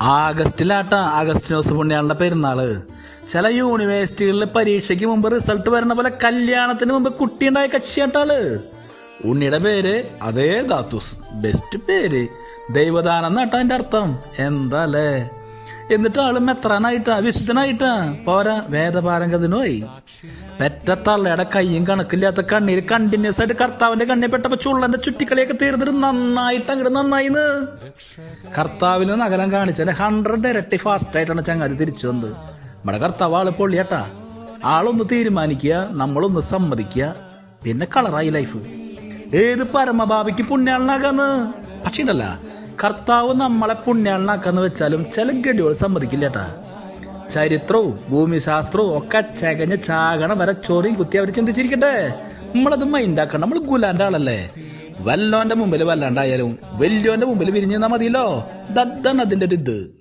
ആഗസ്റ്റിലാട്ടാ Agustinos പുണ്യാളുടെ പെരുന്നാള്. ചില യൂണിവേഴ്സിറ്റികളിൽ പരീക്ഷയ്ക്ക് മുമ്പ് റിസൾട്ട് വരുന്ന പോലെ കല്യാണത്തിന് മുമ്പ് കുട്ടിയുണ്ടായ കക്ഷിയാട്ടാള്. ഉണ്ണിയുടെ പേര് അതേ ദാത്തൂസ്. ബെസ്റ്റ് പേര്. ദൈവദാനം എന്നാട്ടാ അതിന്റെ അർത്ഥം. എന്താ അല്ലേ? എന്നിട്ട് ആള് മെത്രാനായിട്ടാ, വിശുദ്ധനായിട്ടാ. പോരാ, വേദപാരംഗതനുമായി. പെറ്റ തള്ളയുടെ കയ്യും കണക്കില്ലാത്ത കണ്ണീര് കണ്ടിന്യൂസ് ആയിട്ട് കർത്താവിന്റെ കണ്ണി പെട്ടപ്പോ ചുള്ളന്റെ ചുറ്റിക്കളിയൊക്കെ തീർന്നിട്ട് നന്നായിട്ട് അങ്ങോട്ട് നന്നായിന്ന്. കർത്താവിന് നഗരം കാണിച്ചതിന്റെ 100 ഇരട്ടി ഫാസ്റ്റ് ആയിട്ടാണ് ചങ്ങാതി തിരിച്ചു വന്നത്. നമ്മുടെ കർത്താവ് ആള് പൊള്ളിയാട്ടാ. ആളൊന്ന് തീരുമാനിക്കുക, നമ്മളൊന്ന് സമ്മതിക്കുക, പിന്നെ കളറായി ലൈഫ്. ഏത് പരമഭാവിക്ക് പുണ്യാളനാക്കാന്ന്. പക്ഷേ ഉണ്ടല്ല, കർത്താവ് നമ്മളെ പുണ്യാളനാക്കാന്ന് വെച്ചാലും ചില ഗഡികൾ സമ്മതിക്കില്ലേട്ടാ. ചരിത്രവും ഭൂമിശാസ്ത്രവും ഒക്കെ ചകഞ്ഞ് ചാകണ വരെ ചോറിയും കുത്തി അവർ ചിന്തിച്ചിരിക്കട്ടെ. നമ്മളത് മൈൻഡാക്കണം. നമ്മൾ ഗുലാന്റെ ആളല്ലേ. വല്ലോന്റെ മുമ്പിൽ വല്ലാണ്ടായാലും വലിയോന്റെ മുമ്പിൽ വിരിഞ്ഞാൽ മതിയല്ലോ. ദദ്ദാണ് അതിന്റെ ഒരു ഇത്.